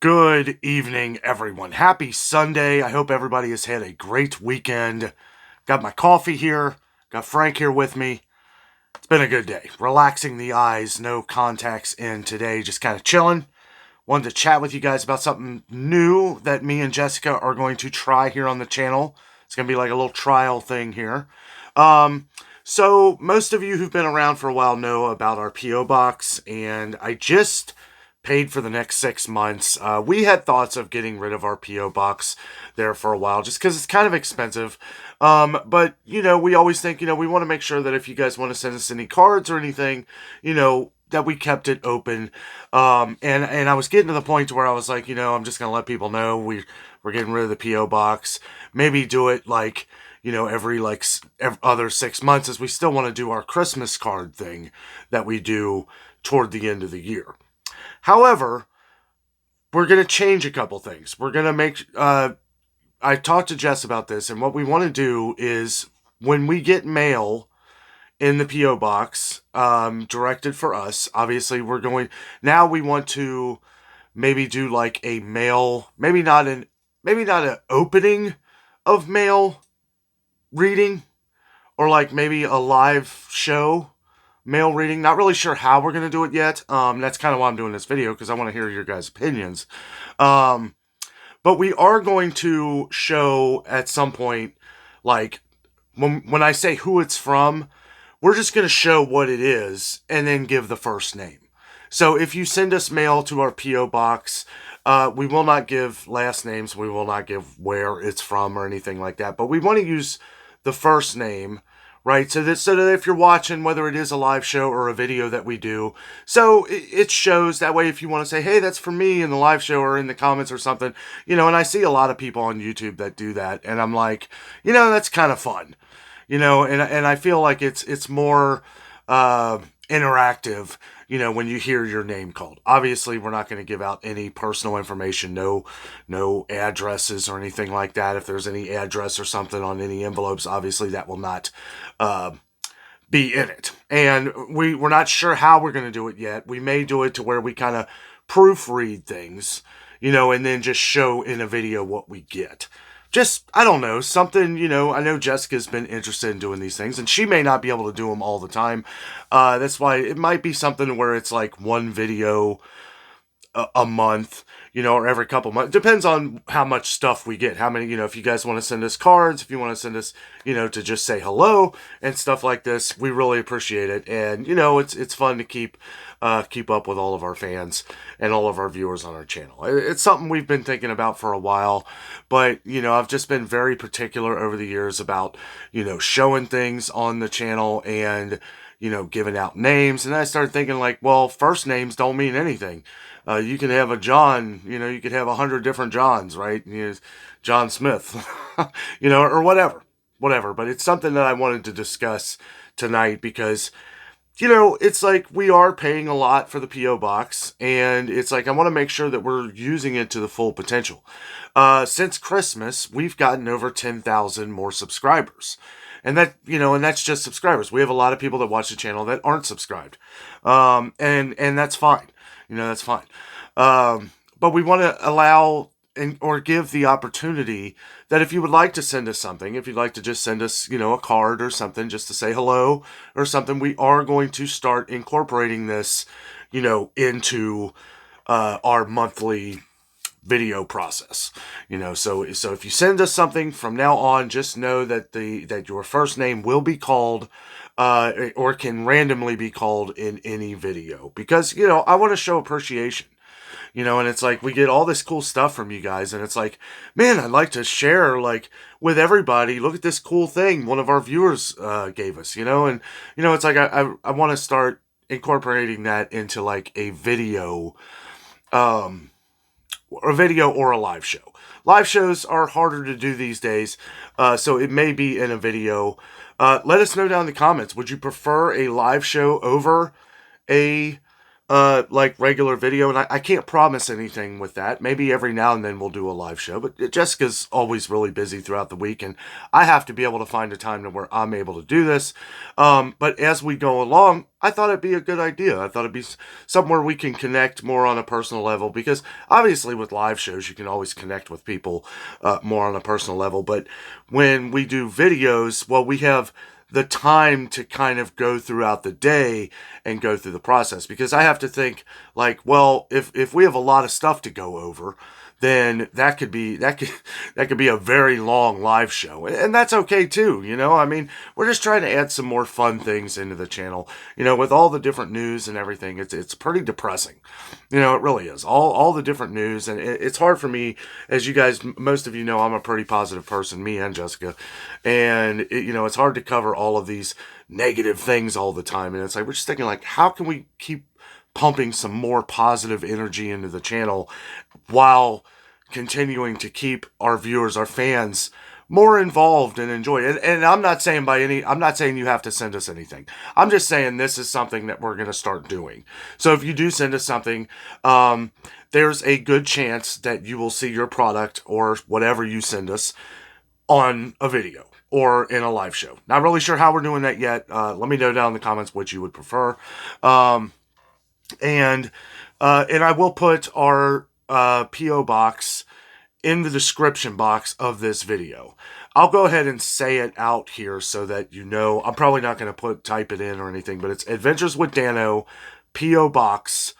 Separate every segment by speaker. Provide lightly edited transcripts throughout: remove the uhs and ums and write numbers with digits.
Speaker 1: Good evening, everyone. Happy Sunday. I hope everybody has had a great weekend. Got my coffee here. Got Frank here with me. It's been a good day. Relaxing the eyes, no contacts in today, just kind of chilling. Wanted to chat with you guys about something new that me and Jessica are going to try here on the channel. It's going to be like a little trial thing here. So most of you who've been around for a while know about our P.O. box, and I just paid for the next 6 months. We had thoughts of getting rid of our P.O. box there for a while just because it's kind of expensive. But, we always think, we want to make sure that if you guys want to send us any cards or anything, that we kept it open. And I was getting to the point where I was like, I'm just going to let people know we're getting rid of the P.O. box. Maybe do it like, every other 6 months, as we still want to do our Christmas card thing that we do toward the end of the year. However, we're going to change a couple things. We're going to I talked to Jess about this, and what we want to do is when we get mail in the P.O. box directed for us, obviously now we want to maybe do like a mail, maybe not an opening of mail reading, or like maybe a live show mail reading. Not really sure how we're going to do it yet. That's kind of why I'm doing this video, because I want to hear your guys' opinions. But we are going to show at some point, like, when I say who it's from, we're just going to show what it is and then give the first name. So if you send us mail to our P.O. box, we will not give last names. We will not give where it's from or anything like that. But we want to use the first name, right? So that if you're watching, whether it is a live show or a video that we do, so it shows that way if you want to say, hey, that's for me in the live show or in the comments or something, and I see a lot of people on YouTube that do that. And I'm like, that's kind of fun, and I feel like it's more interactive, when you hear your name called. Obviously, we're not going to give out any personal information, no addresses or anything like that. If there's any address or something on any envelopes, obviously that will not be in it. And we're not sure how we're going to do it yet. We may do it to where we kind of proofread things, and then just show in a video what we get. Just, I don't know, something, I know Jessica's been interested in doing these things, and she may not be able to do them all the time. That's why it might be something where it's like one video a month, or every couple months. Depends on how much stuff we get. How many, if you guys want to send us cards, if you want to send us, to just say hello and stuff like this, we really appreciate it. And, it's fun to keep up with all of our fans and all of our viewers on our channel. It's something we've been thinking about for a while, but, I've just been very particular over the years about, showing things on the channel and, giving out names. And I started thinking like, well, first names don't mean anything. You can have a John, you could have 100 different Johns, right? John Smith, or whatever. But it's something that I wanted to discuss tonight because, it's like we are paying a lot for the P.O. box, and it's like I want to make sure that we're using it to the full potential. Since Christmas, we've gotten over 10,000 more subscribers. And that's just subscribers. We have a lot of people that watch the channel that aren't subscribed. And that's fine. That's fine. But we want to allow or give the opportunity that if you would like to send us something, if you'd like to just send us, a card or something just to say hello or something, we are going to start incorporating this, into our monthly video process. So if you send us something from now on, just know that that your first name will be called or can randomly be called in any video, because I want to show appreciation. And it's like we get all this cool stuff from you guys, and it's like, man, I'd like to share like with everybody. Look at this cool thing one of our viewers gave us, and it's like I want to start incorporating that into like a video or a live show. Live shows are harder to do these days, so it may be in a video. Let us know down in the comments. Would you prefer a live show over a like regular video, and I can't promise anything with that. Maybe every now and then we'll do a live show, but Jessica's always really busy throughout the week, and I have to be able to find a time to where I'm able to do this. But as we go along, I thought it'd be a good idea. I thought it'd be somewhere we can connect more on a personal level, because obviously with live shows, you can always connect with people more on a personal level. But when we do videos, well, we have the time to kind of go throughout the day and go through the process, because I have to think like, well, if we have a lot of stuff to go over, then that could be a very long live show, and that's okay too. I mean, we're just trying to add some more fun things into the channel. With all the different news and everything, it's pretty depressing. It really is. All the different news, and it's hard for me, as you guys, most of you know, I'm a pretty positive person, me and Jessica, and it's hard to cover all of these negative things all the time, and it's like we're just thinking like, how can we keep pumping some more positive energy into the channel while continuing to keep our viewers, our fans, more involved and enjoy it. And I'm not saying you have to send us anything. I'm just saying this is something that we're going to start doing. So if you do send us something, there's a good chance that you will see your product or whatever you send us on a video or in a live show. Not really sure how we're doing that yet. Let me know down in the comments what you would prefer. And I will put our P.O. box in the description box of this video. I'll go ahead and say it out here so that you know. I'm probably not going to type it in or anything, but it's Adventures with Danno, P.O. Box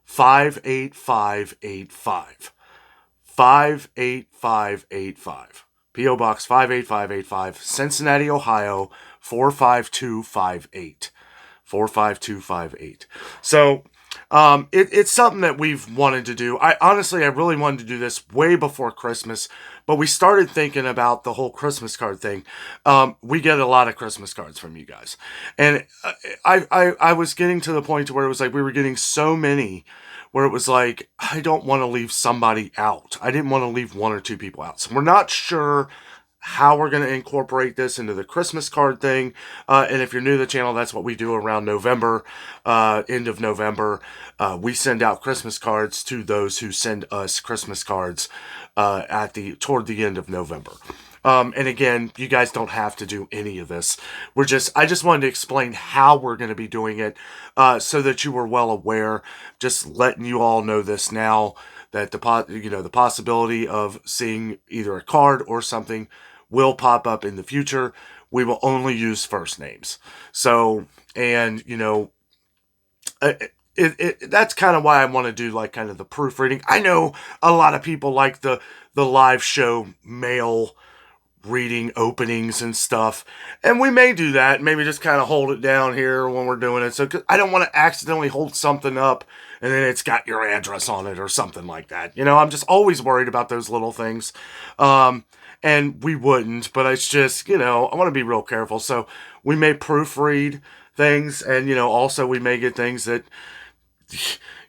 Speaker 1: 58585. 58585. P.O. Box 58585, Cincinnati, Ohio 45258. 45258. So, it's something that we've wanted to do. I really wanted to do this way before Christmas, but we started thinking about the whole Christmas card thing. We get a lot of Christmas cards from you guys, and I was getting to the point to where it was like we were getting so many, where it was like, I don't want to leave somebody out. I didn't want to leave one or two people out. So we're not sure how we're going to incorporate this into the Christmas card thing. And if you're new to the channel, that's what we do around November, end of November. We send out Christmas cards to those who send us Christmas cards toward the end of November. And again, you guys don't have to do any of this. I just wanted to explain how we're going to be doing it, so that you were well aware. Just letting you all know this now, that the possibility of seeing either a card or something will pop up in the future. We will only use first names. So, and that's kind of why I want to do like kind of the proofreading. I know a lot of people like the live show mail reading openings and stuff, and we may do that, maybe just kind of hold it down here when we're doing it, so I don't want to accidentally hold something up and then it's got your address on it or something like that. I'm just always worried about those little things, and we wouldn't, but it's just, I want to be real careful, so we may proofread things, and also we may get things that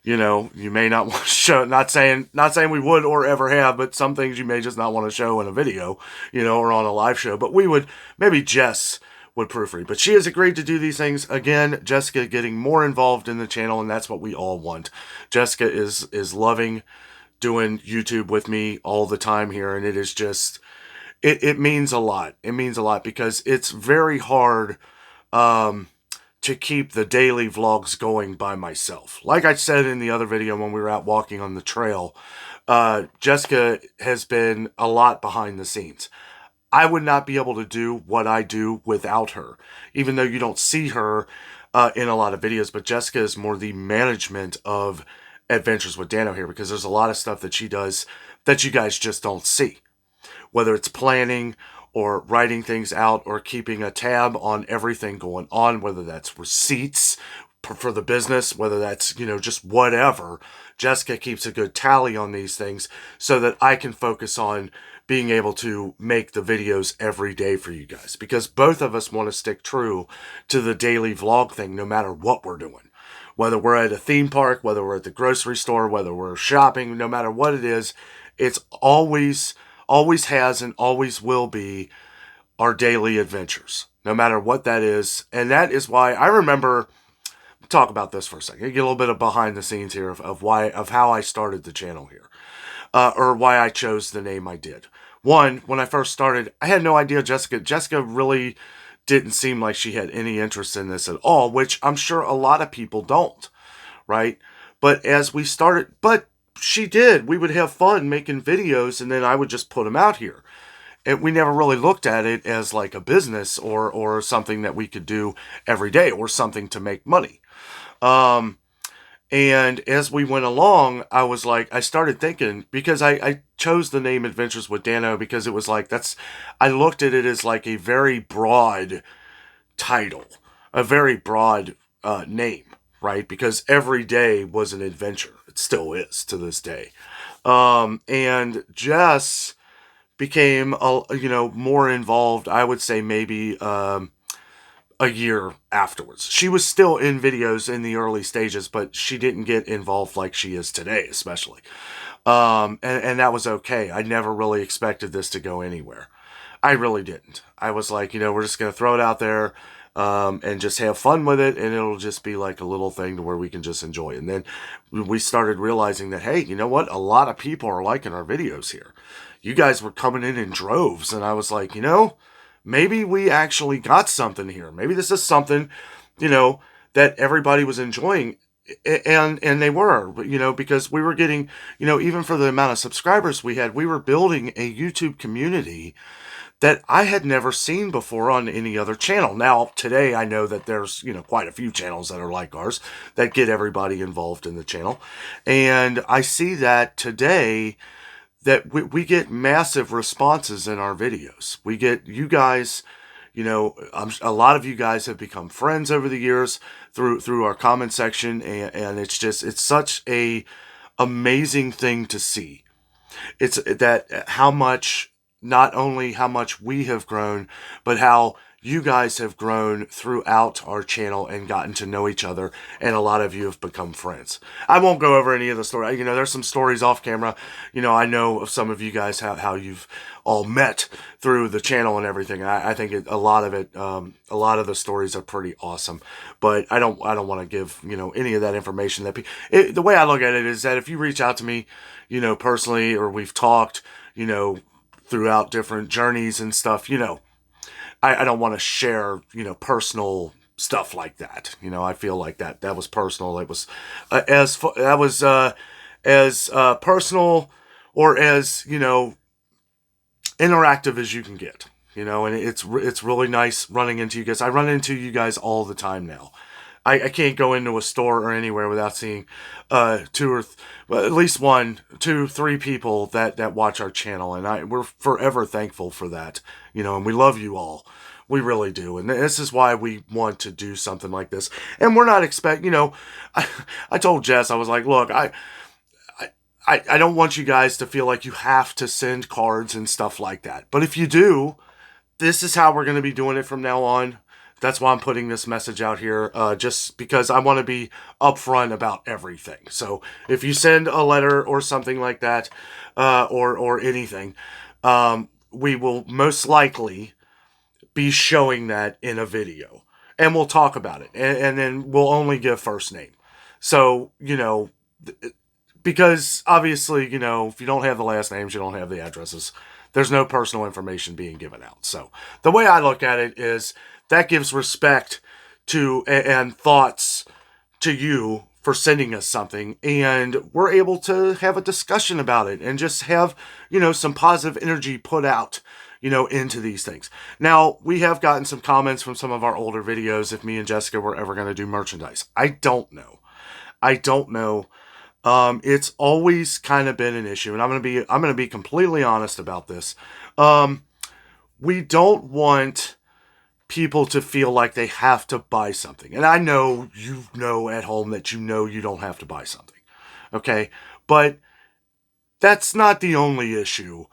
Speaker 1: you may not want to show. Not saying we would or ever have, but some things you may just not want to show in a video, or on a live show. But maybe Jess would proofread. But she has agreed to do these things. Again, Jessica getting more involved in the channel, and that's what we all want. Jessica is loving doing YouTube with me all the time here, and it is just, it means a lot. It means a lot because it's very hard to keep the daily vlogs going by myself. Like I said in the other video when we were out walking on the trail, Jessica has been a lot behind the scenes. I would not be able to do what I do without her, even though you don't see her in a lot of videos, but Jessica is more the management of Adventures with Danno here, because there's a lot of stuff that she does that you guys just don't see. Whether it's planning or writing things out or keeping a tab on everything going on, whether that's receipts for the business, whether that's, just whatever. Jessica keeps a good tally on these things so that I can focus on being able to make the videos every day for you guys, because both of us want to stick true to the daily vlog thing no matter what we're doing. Whether we're at a theme park, whether we're at the grocery store, whether we're shopping, no matter what it is, it's always has and always will be our daily adventures, no matter what that is. And that is why I remember talk about this for a second. Get a little bit of behind the scenes here of how I started the channel here, or why I chose the name I did. One, when I first started, I had no idea Jessica really didn't seem like she had any interest in this at all, which I'm sure a lot of people don't, right? But as we started, but she did. We would have fun making videos, and then I would just put them out here. And we never really looked at it as like a business or something that we could do every day or something to make money. And as we went along, I was like, I started thinking, because I chose the name Adventures with Danno because it was like, I looked at it as like a very broad title, a very broad name, right? Because every day was an adventure. It still is to this day. And Jess became, more involved, I would say maybe a year afterwards. She was still in videos in the early stages, but she didn't get involved like she is today, especially. And that was okay. I never really expected this to go anywhere. I really didn't. I was like, we're just going to throw it out there and just have fun with it, and it'll just be like a little thing to where we can just enjoy. And then we started realizing that, hey, you know what? A lot of people are liking our videos here. You guys were coming in droves, and I was like, maybe we actually got something here. Maybe this is something, that everybody was enjoying. And they were, because we were getting, even for the amount of subscribers we had, we were building a YouTube community that I had never seen before on any other channel. Now, today I know that there's, quite a few channels that are like ours that get everybody involved in the channel. And I see that today that we get massive responses in our videos. We get, you guys, a lot of you guys have become friends over the years through our comment section, and it's such a amazing thing to see. It's that not only how much we have grown, but how you guys have grown throughout our channel and gotten to know each other, and a lot of you have become friends. I won't go over any of the story. There's some stories off camera. I know of some of you guys how you've all met through the channel and everything. I think a lot of the stories are pretty awesome. But I don't want to give any of that information. The way I look at it is that if you reach out to me, personally, or we've talked, throughout different journeys and stuff, I don't want to share, personal stuff like that. I feel like that was personal. It was as personal or as, interactive as you can get, and it's really nice running into you guys. I run into you guys all the time now. I can't go into a store or anywhere without seeing at least 1, 2, 3 people that watch our channel, and we're forever thankful for that, and we love you all. We really do, and this is why we want to do something like this. And we're not I told Jess, I was like, look, I don't want you guys to feel like you have to send cards and stuff like that. But if you do, this is how we're going to be doing it from now on. That's why I'm putting this message out here, just because I want to be upfront about everything. So if you send a letter or something like that, or anything, we will most likely be showing that in a video. And we'll talk about it. And then we'll only give first name. So, because obviously, if you don't have the last names, you don't have the addresses. There's no personal information being given out. So the way I look at it is that gives respect to and thoughts to you for sending us something, and we're able to have a discussion about it and just have, some positive energy put out, into these things. Now, we have gotten some comments from some of our older videos if me and Jessica were ever going to do merchandise. I don't know. It's always kind of been an issue, and I'm going to be completely honest about this. We don't want people to feel like they have to buy something. And I know at home that you don't have to buy something. Okay? But that's not the only issue.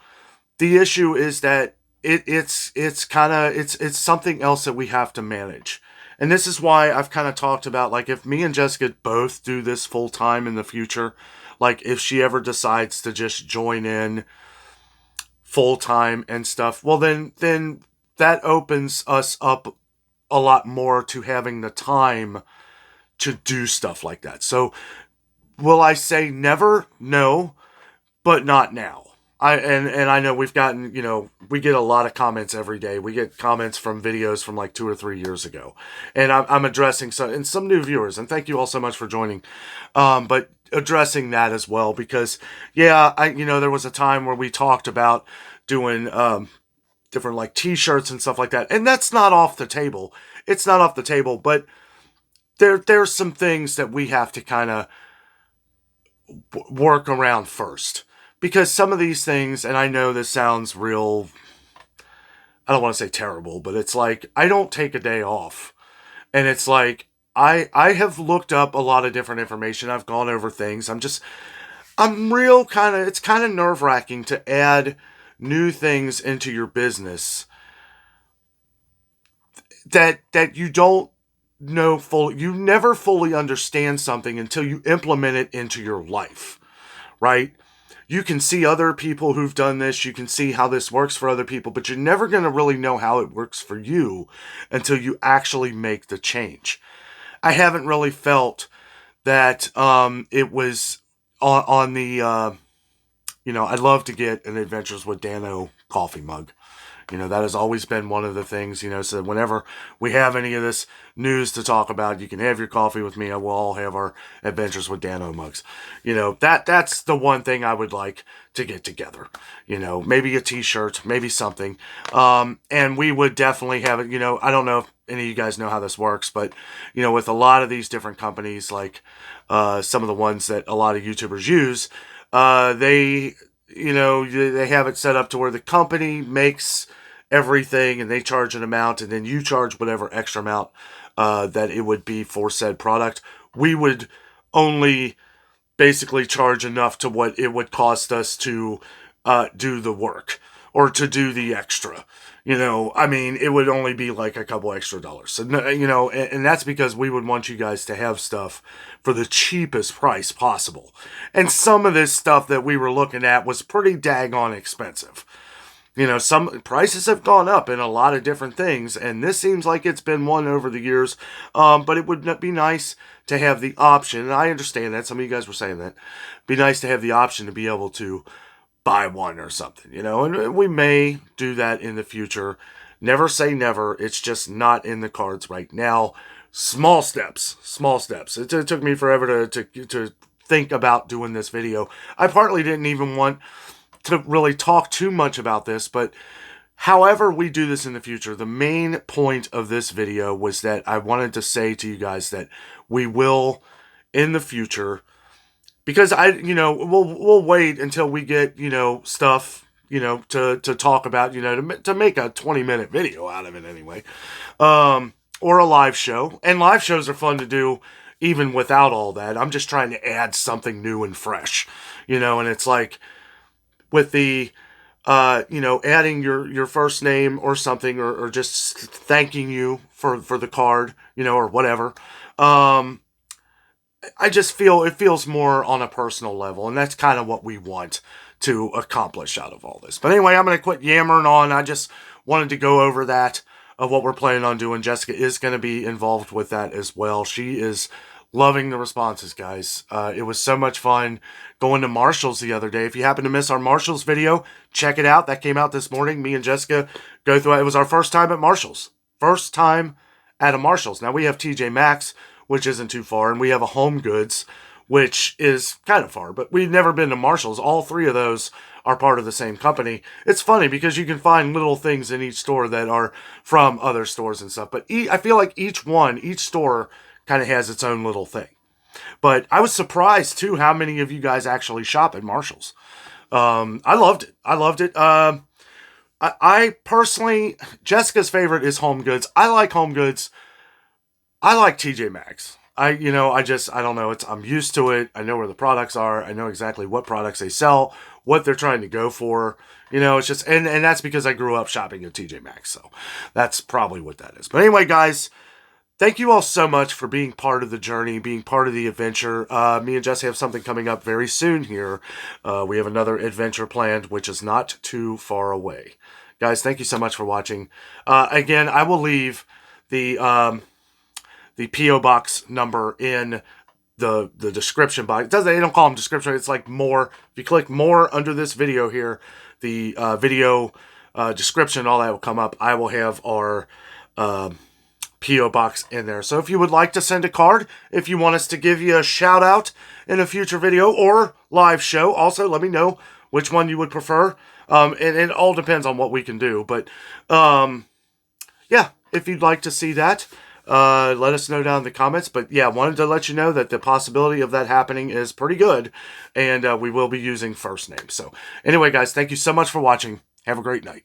Speaker 1: The issue is that it's something else that we have to manage. And this is why I've kind of talked about, like, if me and Jessica both do this full time in the future, like if she ever decides to just join in full time and stuff, well then that opens us up a lot more to having the time to do stuff like that. So will I say never? No, but not now. And I know we've gotten, we get a lot of comments every day. We get comments from videos from like 2 or 3 years ago, and I'm addressing some new viewers. And thank you all so much for joining. But addressing that as well, because yeah, there was a time where we talked about doing different like T-shirts and stuff like that, and that's not off the table. It's not off the table, but there's some things that we have to kind of work around first. Because some of these things, and I know this sounds real, I don't want to say terrible, but it's like, I don't take a day off. And it's like, I have looked up a lot of different information. I've gone over things. I'm real it's kind of nerve wracking to add new things into your business that you don't know fully. You never fully understand something until you implement it into your life, right? You can see other people who've done this. You can see how this works for other people, but you're never going to really know how it works for you until you actually make the change. I haven't really felt that it was on the, I'd love to get an Adventures with Danno coffee mug. That has always been one of the things, so whenever we have any of this news to talk about, you can have your coffee with me and we'll all have our Adventures with Danno mugs. That's the one thing I would like to get together. Maybe a t-shirt, maybe something. And we would definitely have it, I don't know if any of you guys know how this works, but, with a lot of these different companies, like some of the ones that a lot of YouTubers use, they have it set up to where the company makes everything and they charge an amount, and then you charge whatever extra amount that it would be for said product. We would only basically charge enough to what it would cost us to do the work or to do the extra. It would only be like a couple extra dollars. So, and that's because we would want you guys to have stuff for the cheapest price possible. And some of this stuff that we were looking at was pretty daggone expensive. Some prices have gone up in a lot of different things, and this seems like it's been one over the years. But it would be nice to have the option, and I understand that. Some of you guys were saying that. Be nice to have the option to be able to buy one or something, and we may do that in the future. Never say never. It's just not in the cards right now. Small steps. It took me forever to think about doing this video. I partly didn't even want to really talk too much about this, but however we do this in the future, the main point of this video was that I wanted to say to you guys that we will, in the future, because we'll wait until we get, stuff, to talk about, to make a 20-minute video out of it anyway. Or a live show. And live shows are fun to do even without all that. I'm just trying to add something new and fresh, and it's like with the, adding your first name or something, or just thanking you for the card, or whatever. I just feel it feels more on a personal level, and that's kind of what we want to accomplish out of all this. But anyway, I'm going to quit yammering on. I just wanted to go over that of what we're planning on doing. Jessica is going to be involved with that as well. She is loving the responses, guys. It was so much fun going to Marshall's the other day. If you happen to miss our Marshall's video, check it out. That came out this morning. Me and Jessica go through it. It was our first time at Marshall's. First time at a Marshall's. Now we have TJ Maxx, which isn't too far, and we have a Home Goods, which is kind of far, but we've never been to Marshall's. All three of those are part of the same company. It's funny because you can find little things in each store that are from other stores and stuff, but I feel like each store kind of has its own little thing. But I was surprised, too, how many of you guys actually shop at Marshall's. I loved it. I personally, Jessica's favorite is Home Goods. I like Home Goods. I like TJ Maxx. I don't know. I'm used to it. I know where the products are. I know exactly what products they sell, what they're trying to go for. It's just, and that's because I grew up shopping at TJ Maxx. So that's probably what that is. But anyway, guys, thank you all so much for being part of the journey, being part of the adventure. Me and Jesse have something coming up very soon here. We have another adventure planned, which is not too far away. Guys, thank you so much for watching. Again, I will leave the the P.O. Box number in the description box. They don't call them description. It's like more. If you click more under this video here, the video description, all that will come up. I will have our P.O. Box in there. So if you would like to send a card, if you want us to give you a shout out in a future video or live show, also let me know which one you would prefer. And it all depends on what we can do. But yeah, if you'd like to see that, let us know down in the comments. But yeah, wanted to let you know that the possibility of that happening is pretty good. And we will be using first names. So anyway, guys, thank you so much for watching. Have a great night.